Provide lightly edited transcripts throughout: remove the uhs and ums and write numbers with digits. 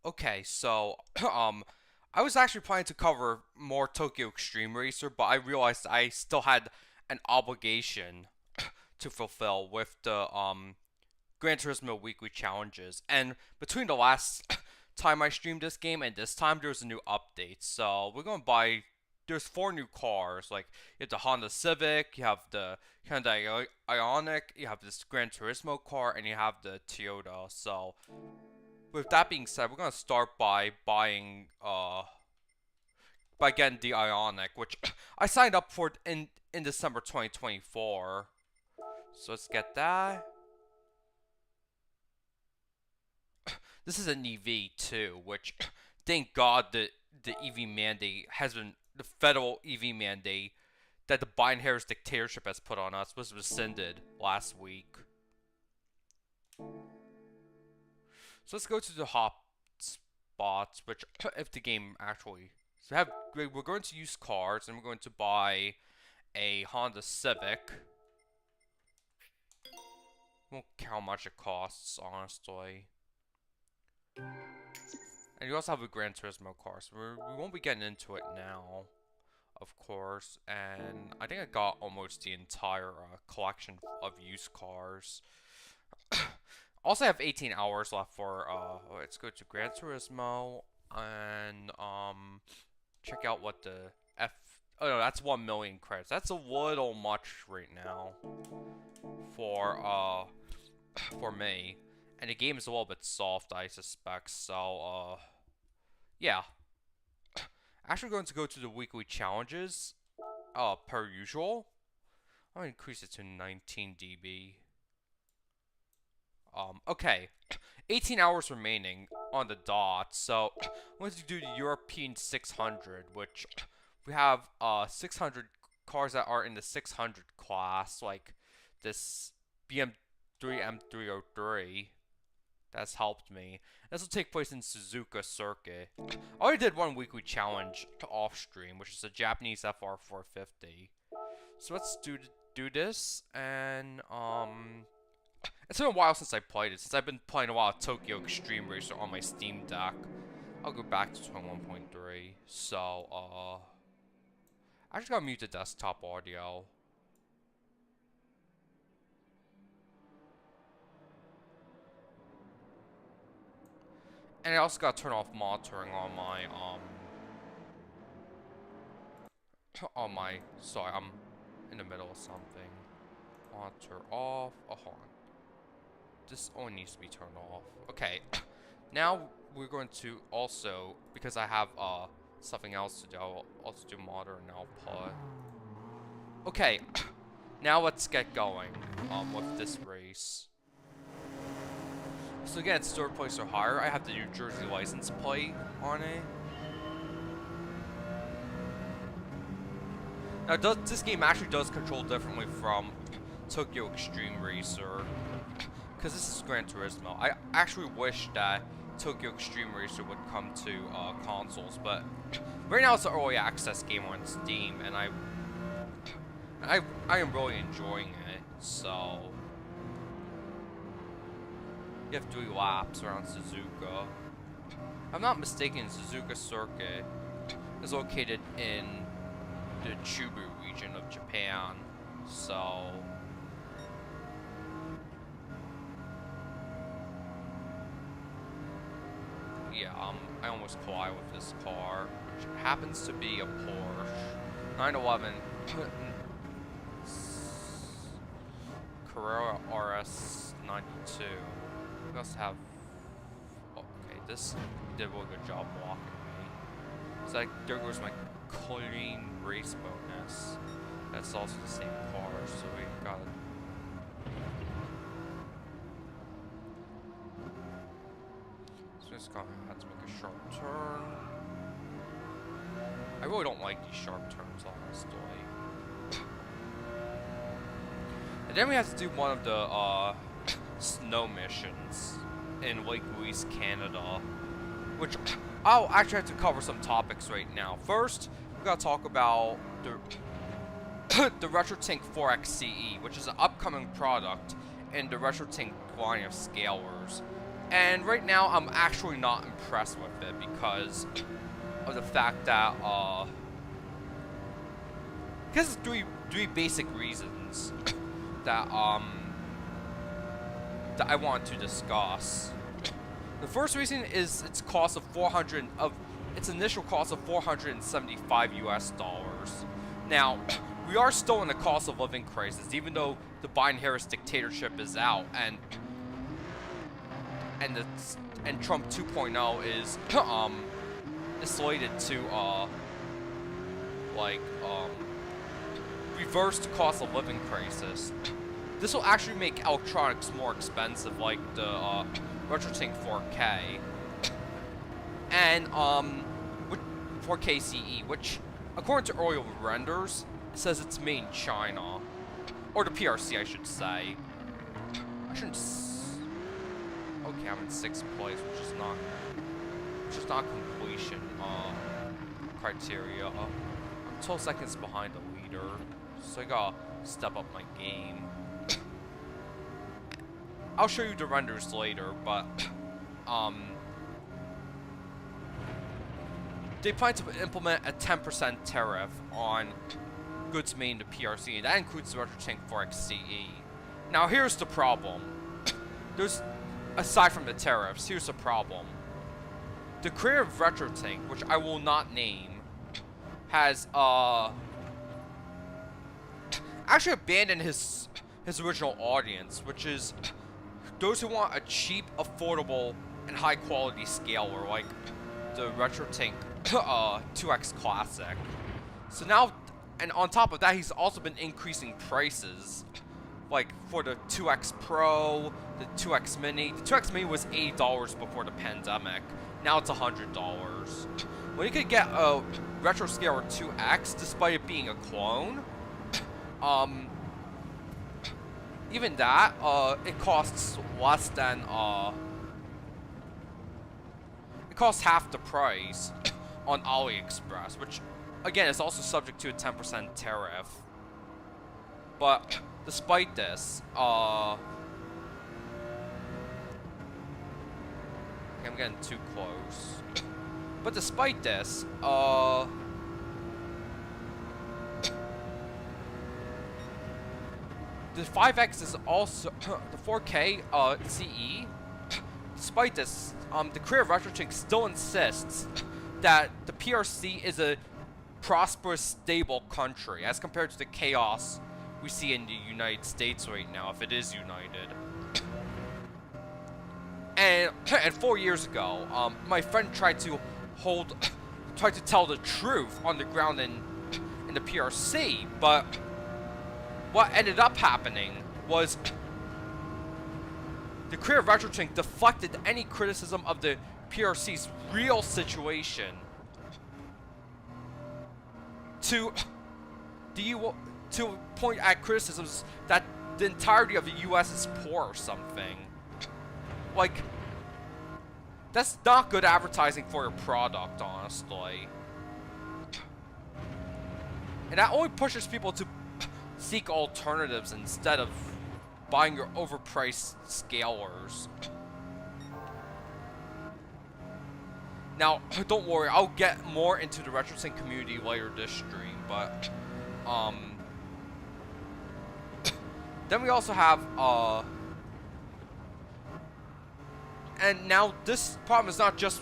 Okay, so I was actually planning to cover more Tokyo Xtreme Racer, but I realized I still had an obligation to fulfill with the Gran Turismo weekly challenges. And between the last time I streamed this game and this time, there's a new update. So we're gonna buy. There's four new cars. Like you have the Honda Civic, you have the Hyundai Ioniq, you have this Gran Turismo car, and you have the Toyota. So with that being said, we're gonna start by buying by getting the Ioniq, which I signed up for in December 2024. So let's get that. This is an EV too, which thank God the EV mandate has been the federal EV mandate that the Biden-Harris dictatorship has put on us was rescinded last week. So let's go to the hot spots, which if the game actually we're going to use cars and we're going to buy a Honda Civic. Won't count how much it costs, honestly. And you also have a Gran Turismo car, so we won't be getting into it now, of course. And I think I got almost the entire collection of used cars. Also, I have 18 hours left for, let's go to Gran Turismo and, check out what the oh no, that's 1 million credits. That's a little much right now for me. And the game is a little bit soft, I suspect, so, yeah. Actually going to go to the weekly challenges, per usual. I'm gonna increase it to 19 dB. Okay. 18 hours remaining on the dot, so I'm going to do the European 600, which we have 600 cars that are in the 600 class, like this BMW M303. That's helped me. This will take place in Suzuka Circuit. I already did one weekly challenge off stream, which is a Japanese FR450. So let's do this, and it's been a while since I played it, since I've been playing a lot of Tokyo Xtreme Racer on my Steam Deck. I'll go back to 21.3. So, I just gotta mute the desktop audio. And I also gotta turn off monitoring on my, sorry, I'm in the middle of something. Monitor off, hold on. This only needs to be turned off. Okay, now we're going to also, because I have something else to do, I'll also do monitor and output. Okay, now let's get going with this race. So again, it's third place or higher. I have the New Jersey license plate on it. Now, this game actually does control differently from Tokyo Xtreme Racer, because this is Gran Turismo. I actually wish that Tokyo Xtreme Racer would come to consoles, but right now it's an early access game on Steam, and I am really enjoying it. So you have 3 laps around Suzuka. If I'm not mistaken, Suzuka Circuit is located in the Chubu region of Japan. So yeah, I almost collide with this car, which happens to be a Porsche 911 Carrera RS 92. We also have, okay, this did a really good job blocking me. So there goes my clean race bonus. That's also the same car, so we got it. So just gonna have to make a sharp turn. I really don't like these sharp turns, honestly. And then we have to do one of the snow missions in Lake Louise, Canada, which I'll actually have to cover some topics right now. First, we gotta talk about the RetroTink 4XCE, which is an upcoming product in the RetroTink line of scalers. And right now, I'm actually not impressed with it because of the fact that, because of three basic reasons that, that I want to discuss. The first reason is its cost of its initial cost of $475 US. Now, we are still in a cost of living crisis, even though the Biden-Harris dictatorship is out, and Trump 2.0 is slated to reverse the cost of living crisis. This will actually make electronics more expensive, like the RetroTink 4K and 4K CE, which according to earlier renders says it's made in China, or the PRC, I should say. I shouldn't. Okay, I'm in 6th place, which is not completion criteria. I'm 12 seconds behind the leader, so I gotta step up my game. I'll show you the renders later, but they plan to implement a 10% tariff on goods made in the PRC, and that includes the RetroTink 4X CE. Now, here's the problem. Aside from the tariffs, here's the problem. The creator of RetroTink, which I will not name, has actually abandoned his original audience, which is those who want a cheap, affordable, and high-quality scaler, like the RetroTink 2X Classic. So now, and on top of that, he's also been increasing prices. Like, for the 2X Pro, the 2X Mini. The 2X Mini was $80 before the pandemic. Now it's $100. When you could get a Retro Scaler 2X, despite it being a clone, even that, it costs less than, it costs half the price on AliExpress, which, again, is also subject to a 10% tariff. But despite this, I'm getting too close. But despite this, the 5X is also the 4K CE. Despite this, the creator of RetroTink still insists that the PRC is a prosperous, stable country as compared to the chaos we see in the United States right now, if it is united. And 4 years ago, my friend tried to tell the truth on the ground in the PRC, but what ended up happening was the creator of RetroTink deflected any criticism of the PRC's real situation to point at criticisms that the entirety of the US is poor or something. Like, that's not good advertising for your product, honestly. And that only pushes people to seek alternatives instead of buying your overpriced scalers. Now, don't worry, I'll get more into the RetroTink community later this stream, but then we also have and now this problem is not just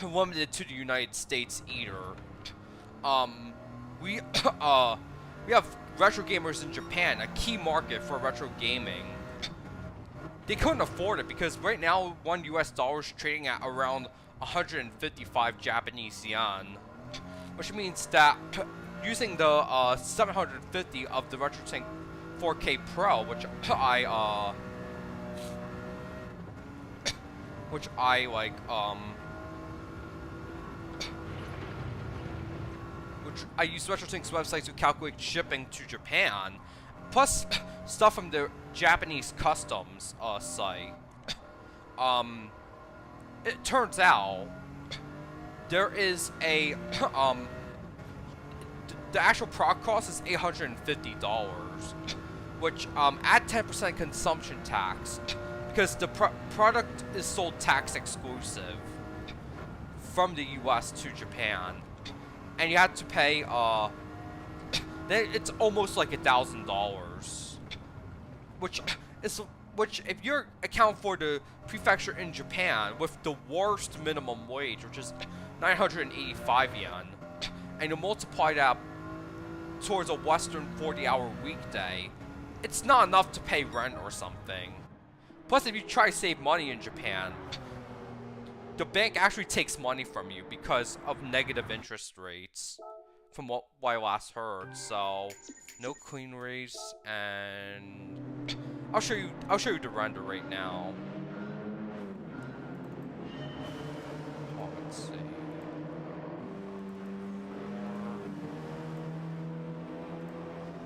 limited to the United States either. We have retro gamers in Japan, a key market for retro gaming. They couldn't afford it because right now $1 US is trading at around 155 Japanese yen, which means that using the 750 of the RetroTink 4K Pro, which I like, which I use RetroTink's website to calculate shipping to Japan, plus stuff from the Japanese customs site. It turns out there is a the actual product cost is $850, which at 10% consumption tax because the product is sold tax exclusive from the US to Japan, and you have to pay it's almost like $1,000, which if you account for the prefecture in Japan with the worst minimum wage, which is 985 yen, and you multiply that towards a Western 40-hour weekday, it's not enough to pay rent or something. Plus, if you try to save money in Japan, the bank actually takes money from you because of negative interest rates, from what I last heard. So, no clean race, and I'll show you the render right now. Oh, let's see.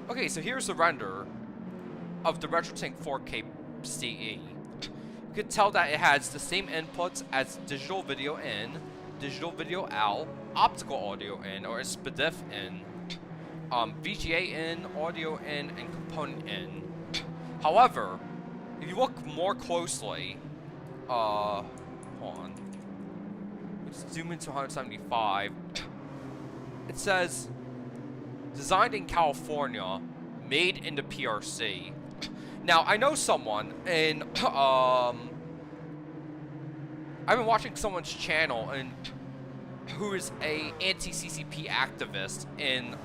Okay, so here's the render of the RetroTink 4K CE. You can tell that it has the same inputs as digital video in, digital video out, optical audio in, or SPDIF in, VGA in, audio in, and component in. However, if you look more closely, hold on. Let's zoom into 175. It says, designed in California, made in the PRC. Now, I know someone in, I've been watching someone's channel and who is a anti-CCP activist in,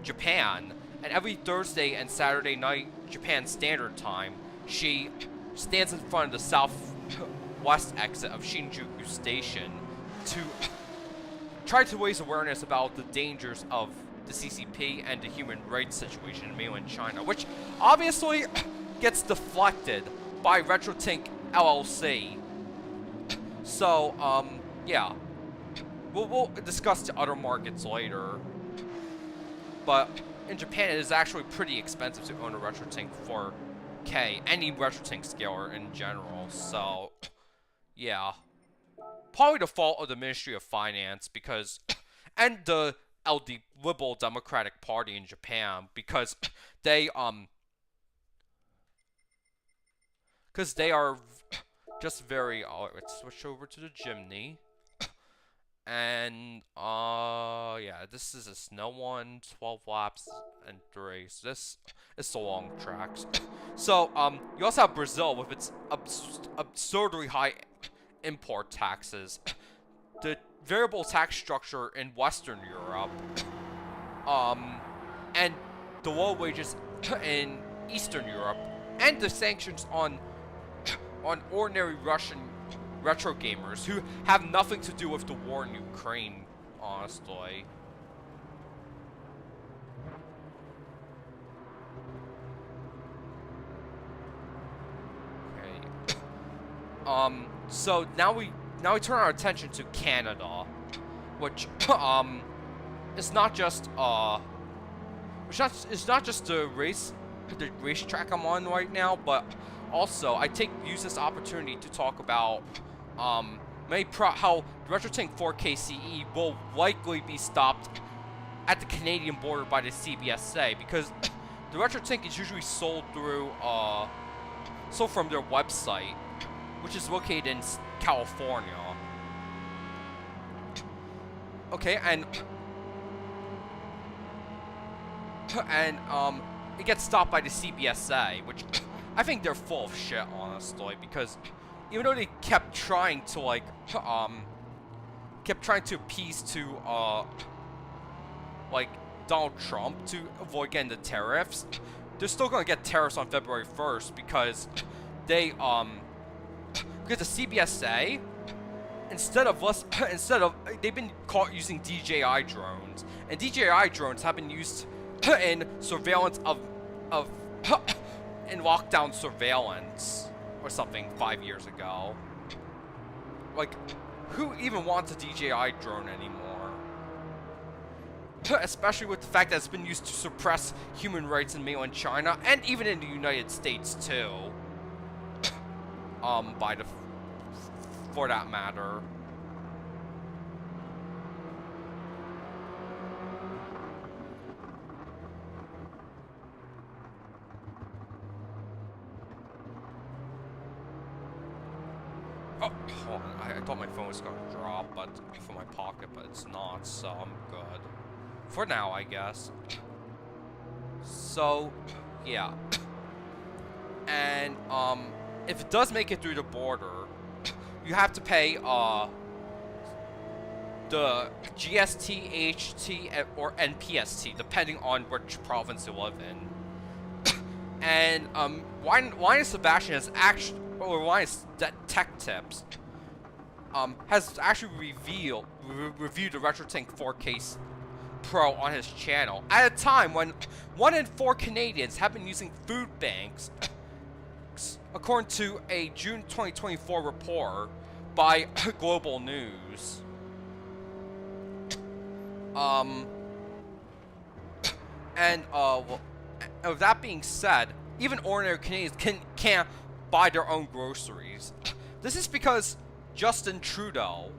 Japan. And every Thursday and Saturday night, Japan Standard Time, she stands in front of the southwest exit of Shinjuku Station to try to raise awareness about the dangers of the CCP and the human rights situation in mainland China, which obviously gets deflected by RetroTink LLC. So, yeah. We'll discuss the other markets later. But in Japan, it is actually pretty expensive to own a RetroTink 4K, any RetroTink scaler in general, so, yeah. Probably the fault of the Ministry of Finance, because, and the Liberal Democratic Party in Japan, because they are just very, let's switch over to the Jimny. And, yeah, this is a snow one, 12 laps, and 3. So this is the long tracks. So, you also have Brazil with its absurdly high import taxes. The variable tax structure in Western Europe, and the low wages in Eastern Europe, and the sanctions on ordinary Russian retro gamers who have nothing to do with the war in Ukraine, honestly. Okay. So now we turn our attention to Canada, which is not just it's not just the racetrack I'm on right now, but also I use this opportunity to talk about how the RetroTink 4K CE will likely be stopped at the Canadian border by the CBSA, because the RetroTink is usually sold from their website, which is located in California. Okay, and it gets stopped by the CBSA, which I think they're full of shit, honestly, because even though they kept trying to appease to Donald Trump to avoid getting the tariffs, they're still gonna get tariffs on February 1st because the CBSA, instead of they've been caught using DJI drones, and DJI drones have been used in surveillance in lockdown surveillance or something 5 years ago. Like, who even wants a DJI drone anymore? Especially with the fact that it's been used to suppress human rights in mainland China and even in the United States too. For that matter. Oh, hold on. I thought my phone was gonna drop, but from my pocket, but it's not, so I'm good. For now, I guess. So, yeah. And, if it does make it through the border, you have to pay, the GST, HT, or NPST, depending on which province you live in. And, Wine Sebastian has actually, or Wine Tech Tips, has actually reviewed the RetroTink 4K Pro on his channel at a time when 1 in 4 Canadians have been using food banks, according to a June 2024 report by Global News. Well, with that being said, even ordinary Canadians can't buy their own groceries. This is because Justin Trudeau,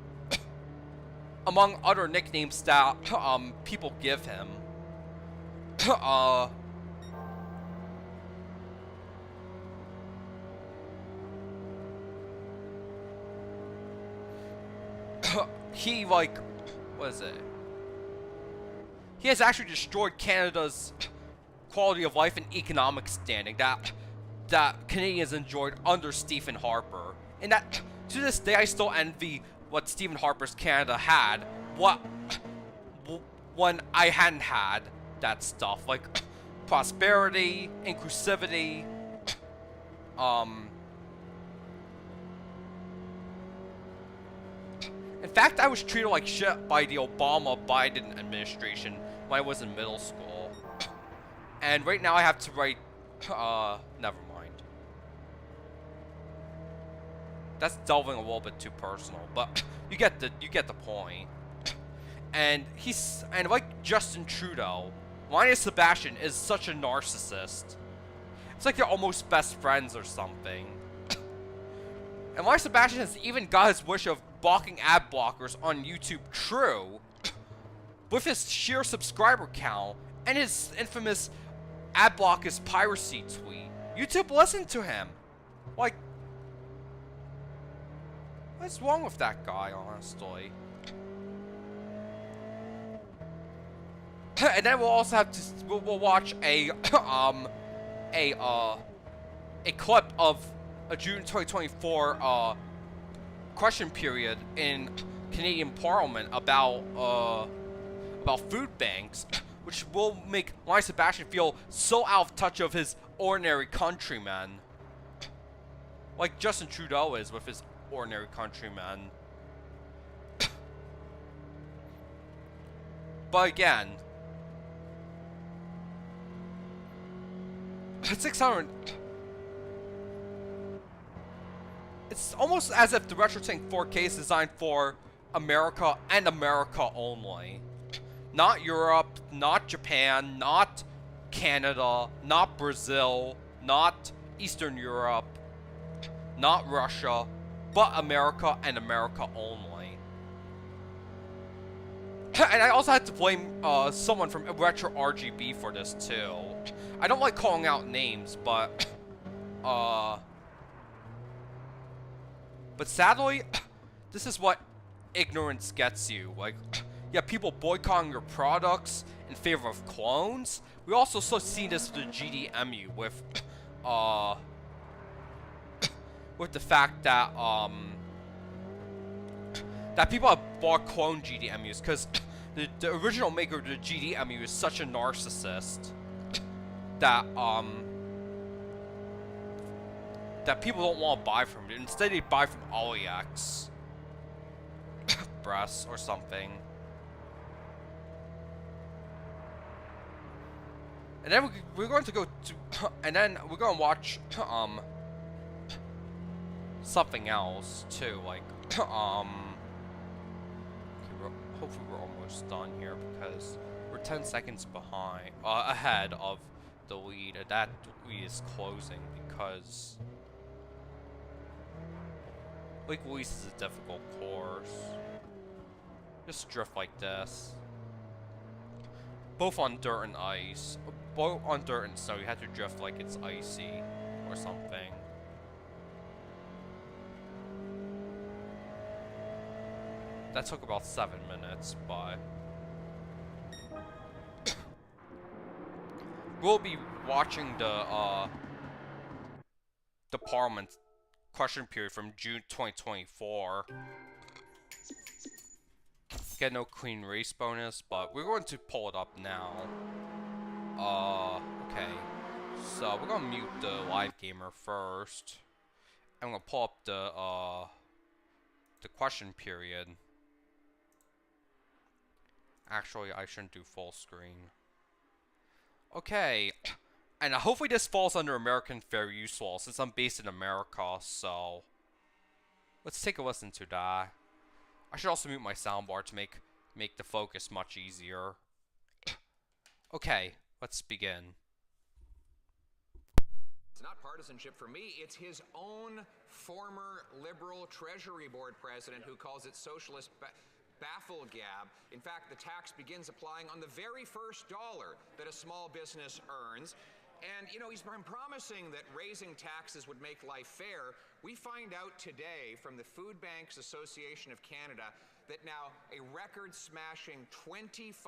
among other nicknames that people give him, he what is it? He has actually destroyed Canada's quality of life and economic standing that Canadians enjoyed under Stephen Harper. And that, to this day, I still envy what Stephen Harper's Canada had, when I hadn't had that stuff, like prosperity, inclusivity, in fact, I was treated like shit by the Obama-Biden administration when I was in middle school. And right now I have to write, never mind. That's delving a little bit too personal, but you get the point. And like Justin Trudeau, Wine Sebastian is such a narcissist. It's like they're almost best friends or something. And Wine Sebastian has even got his wish of blocking ad blockers on YouTube true, with his sheer subscriber count and his infamous ad block is piracy tweet. YouTube listened to him. Like, what's wrong with that guy, honestly? And then we'll also have to we'll watch a clip of a June 2024 question period in Canadian Parliament about food banks, which will make Wine Sebastian feel so out of touch of his ordinary countrymen, like Justin Trudeau is with his ordinary countrymen. But again, 600. It's almost as if the RetroTink 4K is designed for America and America only. Not Europe, not Japan, not Canada, not Brazil, not Eastern Europe, not Russia, but America and America only. And I also had to blame someone from Retro RGB for this too. I don't like calling out names, but sadly, this is what ignorance gets you. Like, yeah, people boycotting your products in favor of clones. We also see this with the GDMU with the fact that that people have bought clone GDMUs because the original maker of the GDMU is such a narcissist that that people don't want to buy from it. Instead, they buy from AliEx Express or something. And then we're going to go to, and then we're going to watch something else too, like okay, hopefully we're almost done here because we're 10 seconds behind, ahead of the lead, and that lead is closing because Lake Louise is a difficult course. Just drift like this. Both on dirt and ice. Both on dirt and snow, you have to drift like it's icy or something. That took about 7 minutes, but we'll be watching the Parliament question period from June 2024. Get no clean race bonus, but we're going to pull it up now. Okay. So we're gonna mute the live gamer first. I'm gonna pull up the question period. Actually, I shouldn't do full screen. Okay. And hopefully this falls under American fair use law since I'm based in America, so let's take a listen to that. I should also mute my soundbar to make the focus much easier. Okay, let's begin. It's not partisanship for me, it's his own former Liberal Treasury Board president who calls it socialist bafflegab. In fact, the tax begins applying on the very first dollar that a small business earns. And, you know, he's been promising that raising taxes would make life fair. We find out today from the Food Banks Association of Canada that now a record-smashing 25%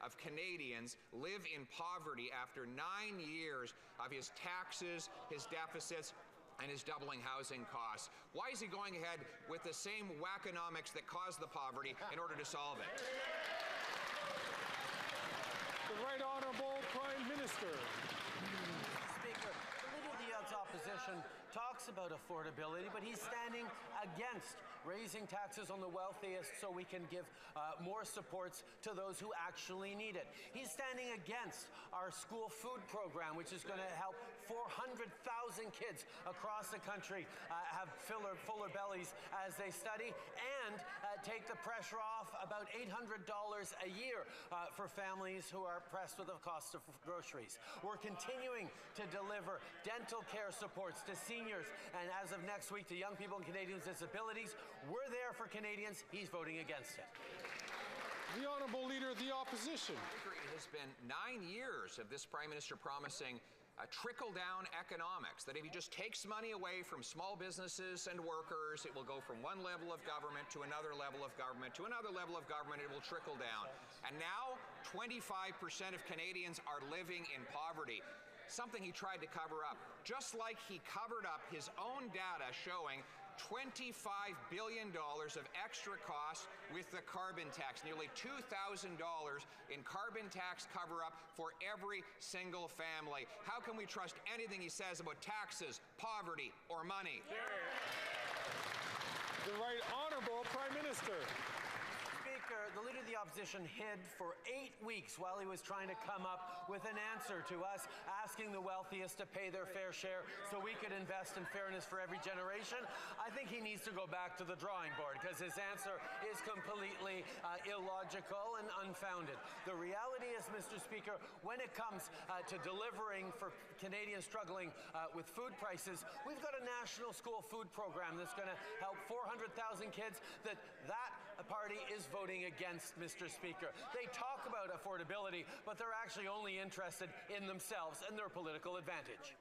of Canadians live in poverty after 9 years of his taxes, his deficits, and his doubling housing costs. Why is he going ahead with the same wackonomics that caused the poverty in order to solve it? The Right Honourable Prime Minister. Speaker, the Leader of the Opposition talks about affordability, but he's standing against raising taxes on the wealthiest so we can give more supports to those who actually need it. He's standing against our school food program, which is going to help 400,000 kids across the country have fuller bellies as they study, and take the pressure off about $800 a year for families who are pressed with the cost of groceries. We're continuing to deliver dental care supports to seniors, and as of next week, to young people and Canadians with disabilities. We're there for Canadians. He's voting against it. The Honourable Leader of the Opposition. It has been 9 years of this Prime Minister promising trickle-down economics, that if he just takes money away from small businesses and workers, it will go from one level of government to another level of government to another level of government. It will trickle down. And now 25% of Canadians are living in poverty. Something he tried to cover up, just like he covered up his own data showing $25 billion of extra costs with the carbon tax, nearly $2,000 in carbon tax cover-up for every single family. How can we trust anything he says about taxes, poverty, or money? The Right Honourable Prime Minister. Speaker, the Leader of the Opposition hid for 8 weeks while he was trying to come up with an answer to us, asking the wealthiest to pay their fair share so we could invest in fairness for every generation. I think he needs to go back to the drawing board because his answer is completely illogical and unfounded. The reality is, Mr. Speaker, when it comes to delivering for Canadians struggling with food prices, we've got a national school food program that's going to help 400,000 kids. That party is voting against, Mr. Speaker. They talk about affordability, but they're actually only interested in themselves and their political advantage.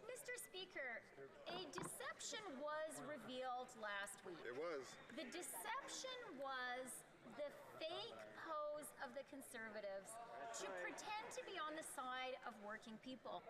Mr. Speaker, a deception was revealed last week. It was. The deception was the fake pose of the Conservatives to pretend to be on the side of working people.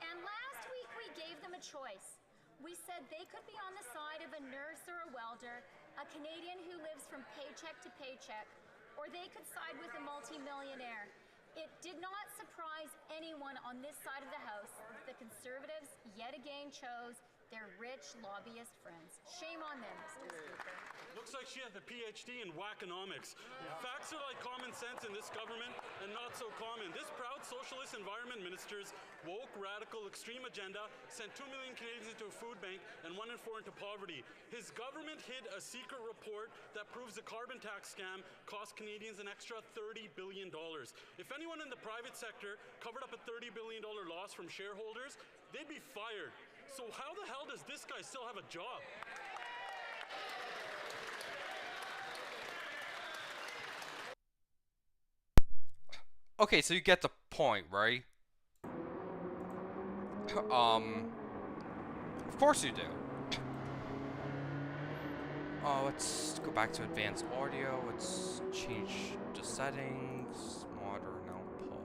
And last week we gave them a choice. We said they could be on the side of a nurse or a welder, a Canadian who lives from paycheck to paycheck, or they could side with a multi-millionaire. It did not surprise anyone on this side of the House that the Conservatives yet again chose their rich lobbyist friends. Shame on them, Mr. Speaker. Looks like she has a PhD in wackonomics. Facts are like common sense in this government and not so common. This proud socialist environment minister's woke, radical, extreme agenda sent 2 million Canadians into a food bank and 1 in 4 into poverty. His government hid a secret report that proves the carbon tax scam cost Canadians an extra $30 billion. If anyone in the private sector covered up a $30 billion loss from shareholders, they'd be fired. So how the hell does this guy still have a job? Okay, so you get the point, right? Of course you do. Let's go back to advanced audio. Let's change the settings. Modern output.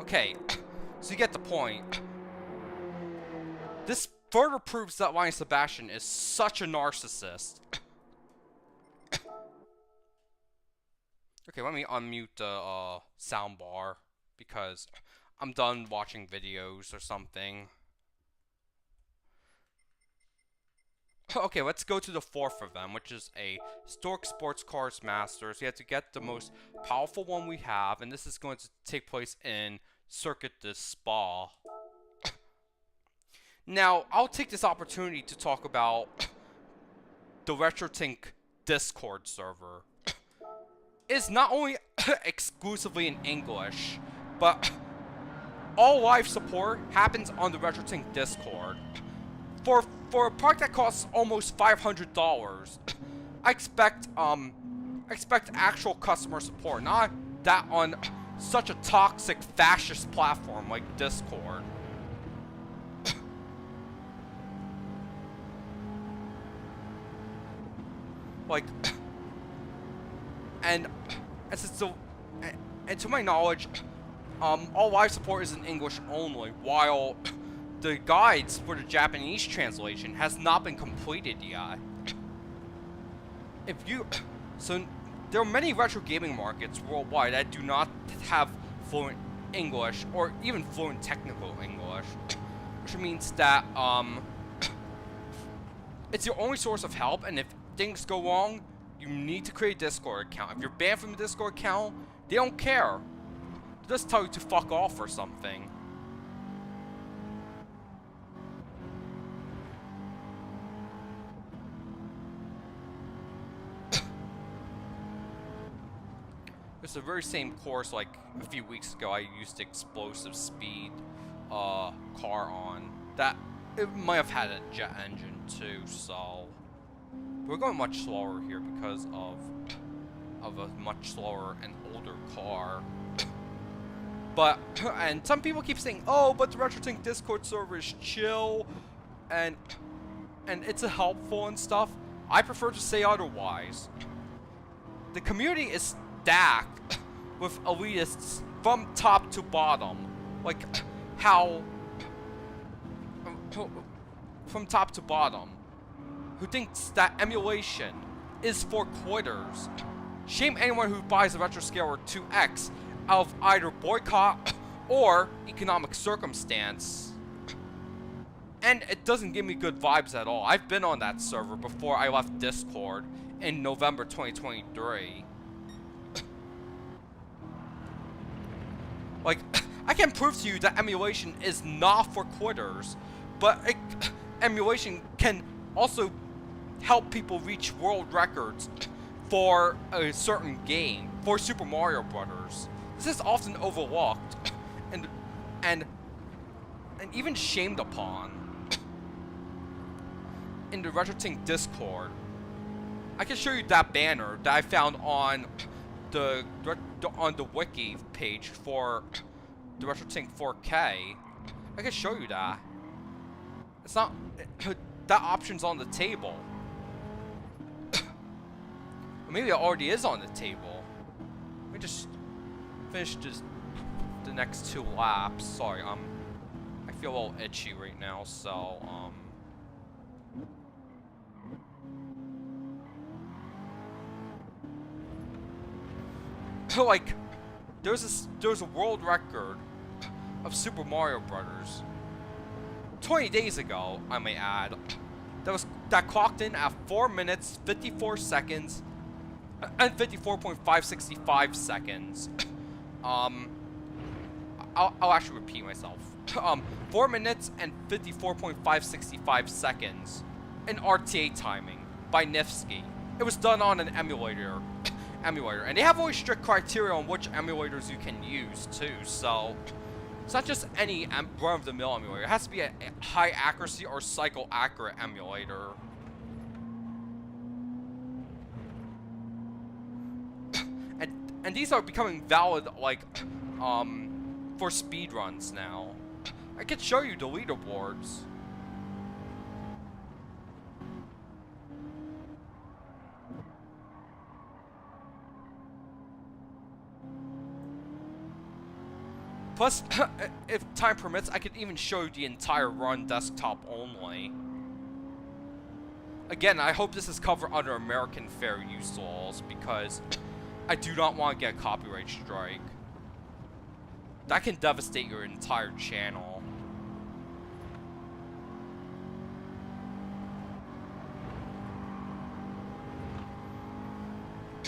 Okay, so you get the point. This further proves that Ryan Sebastian is such a narcissist. Okay, let me unmute the soundbar because I'm done watching videos or something. Okay, let's go to the fourth of them, which is a Historic Sports Cars Masters. We have to get the most powerful one we have, and this is going to take place in Circuit de Spa. Now, I'll take this opportunity to talk about the RetroTink Discord server. It's not only exclusively in English, but all live support happens on the RetroTink Discord. For a product that costs almost $500, I expect actual customer support, not that on such a toxic fascist platform like Discord. Like, and to my knowledge, all live support is in English only, while the guides for the Japanese translation has not been completed yet. So there are many retro gaming markets worldwide that do not have fluent English or even fluent technical English, which means that it's your only source of help, and if things go wrong, you need to create a Discord account. If you're banned from the Discord account, they don't care. They just tell you to fuck off or something. It's the very same course like a few weeks ago I used explosive speed car on. That it might have had a jet engine too, so we're going much slower here because of a much slower and older car. But and some people keep saying, oh, but the RetroTink Discord server is chill and it's helpful and stuff. I prefer to say otherwise. The community is stacked with elitists from top to bottom, like how from top to bottom, who thinks that emulation is for quitters. Shame anyone who buys a Retroscaler 2X out of either boycott or economic circumstance. And it doesn't give me good vibes at all. I've been on that server before I left Discord in November 2023. Like, I can prove to you that emulation is not for quitters, but emulation can also help people reach world records for a certain game, for Super Mario Brothers. This is often overlooked and even shamed upon in the RetroTink Discord. I can show you that banner that I found on the wiki page for the RetroTink 4K. I can show you that. It's not that option's on the table. Maybe it already is on the table. Let me just finish the next 2 laps. Sorry, I feel a little itchy right now, so like there's a world record of Super Mario Brothers 20 days ago, I may add, that clocked in at 4 minutes 54 seconds and 54.565 seconds. I'll actually repeat myself. 4 minutes and 54.565 seconds in RTA timing by Nifsky. It was done on an emulator, and they have really strict criteria on which emulators you can use too. So it's not just any run-of-the-mill emulator. It has to be a high accuracy or cycle accurate emulator. And these are becoming valid, like, for speedruns now. I could show you the leaderboards. Plus, if time permits, I could even show you the entire run desktop only. Again, I hope this is covered under American fair use laws, because I do not want to get a copyright strike. That can devastate your entire channel.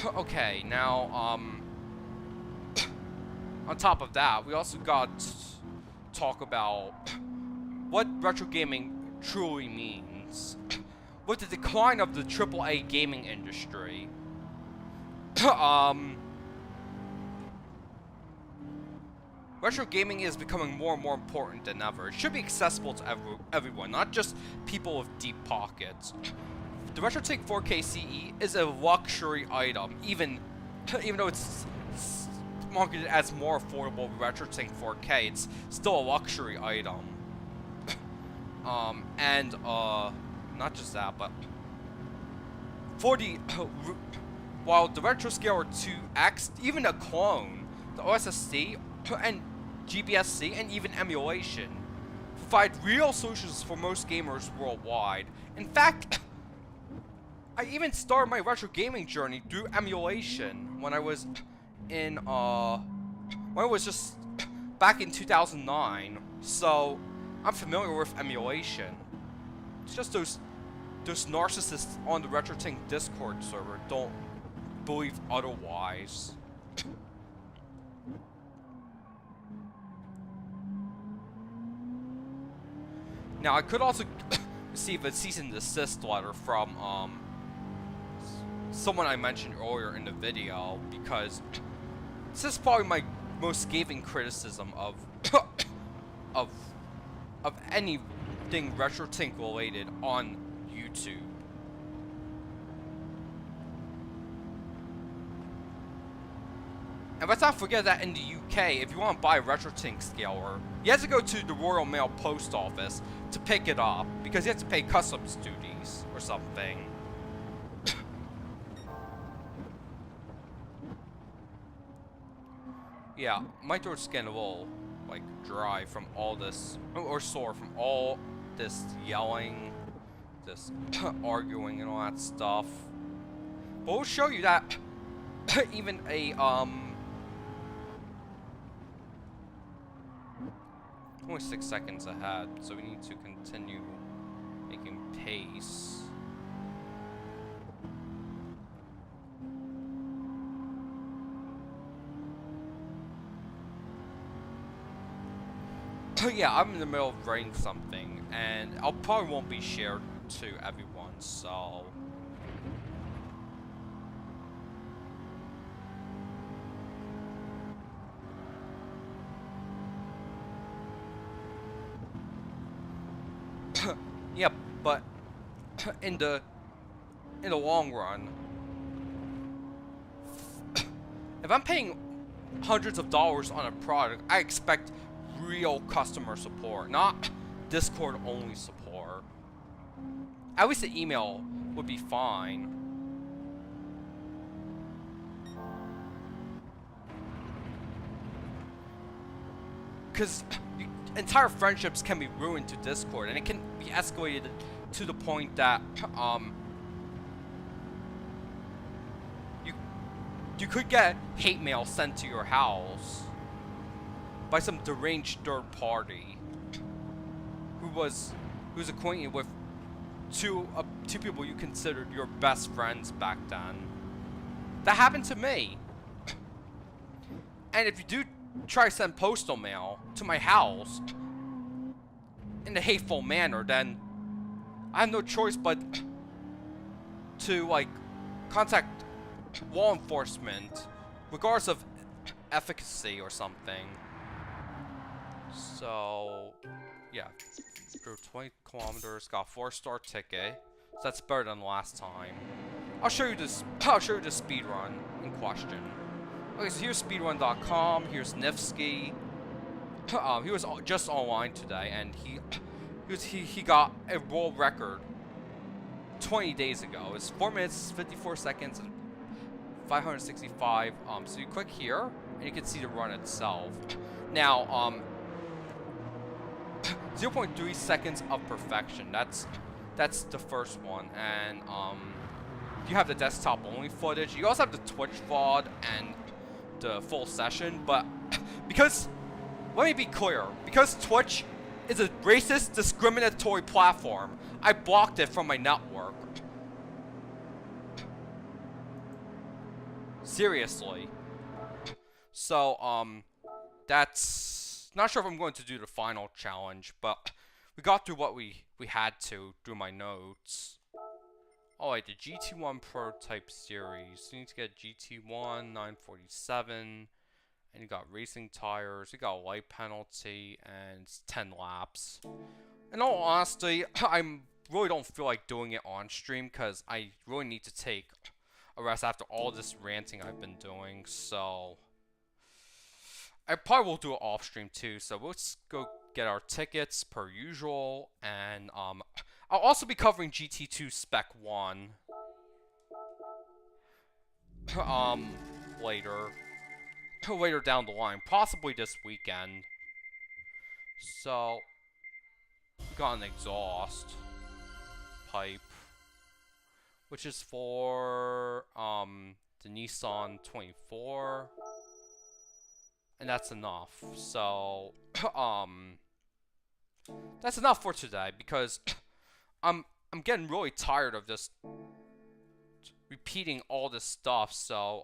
Okay, now, on top of that, we also got to talk about what retro gaming truly means. With the decline of the AAA gaming industry, retro gaming is becoming more and more important than ever. It should be accessible to everyone, not just people with deep pockets. The RetroTink 4K CE is a luxury item, even though it's marketed as more affordable RetroTink 4K, it's still a luxury item. Not just that, but for the while the RetroScaler 2X, even a clone, the OSSC and GBSC, and even emulation provide real solutions for most gamers worldwide. In fact, I even started my retro gaming journey through emulation when I was in just back in 2009. So I'm familiar with emulation. It's just those narcissists on the RetroTink Discord server don't believe otherwise. Now I could also receive a cease and desist letter from someone I mentioned earlier in the video, because this is probably my most scathing criticism of of anything RetroTink related on YouTube. And let's not forget that in the UK, if you want to buy a RetroTink scaler, you have to go to the Royal Mail Post Office to pick it up, because you have to pay customs duties or something. Yeah, my throat's getting a little, like, dry from all this, or sore from all this yelling, this arguing and all that stuff. But we'll show you that even a, 26 seconds ahead, so we need to continue making pace. Yeah, I'm in the middle of writing something, and I probably won't be shared to everyone, so... Yeah, but in the long run, if I'm paying hundreds of dollars on a product, I expect real customer support, not Discord only support. At least the email would be fine. Because entire friendships can be ruined to Discord, and it can be escalated to the point that you could get hate mail sent to your house by some deranged third party who's acquainted with two people you considered your best friends back then. That happened to me. And if you do try to send postal mail to my house in a hateful manner, then I have no choice but to, like, contact law enforcement, regardless of efficacy or something. So, yeah, drove 20 kilometers, got a 4-star ticket. So that's better than last time. I'll show you this speed run in question. Okay, so here's speedrun.com. Here's Nifsky. He was just online today, and he got a world record 20 days ago. It's 4 minutes 54 seconds and 565. So you click here, and you can see the run itself. Now, 0.3 seconds of perfection. That's the first one, and you have the desktop only footage. You also have the Twitch VOD and the full session, but because, let me be clear, because Twitch is a racist, discriminatory platform, I blocked it from my network. Seriously. So, that's, not sure if I'm going to do the final challenge, but we got through what we had to through my notes. Alright, the GT1 prototype series. You need to get GT1, 947, and you got racing tires, you got a light penalty, and it's 10 laps. In all honesty, I really don't feel like doing it on stream, because I really need to take a rest after all this ranting I've been doing, so I probably will do it off stream too, so let's go get our tickets per usual, and I'll also be covering GT2 Spec 1 later down the line, possibly this weekend. So we got an exhaust pipe, which is for the Nissan 24, and that's enough. So that's enough for today, because I'm getting really tired of just repeating all this stuff. So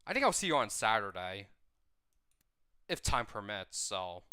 I think I'll see you on Saturday, if time permits. So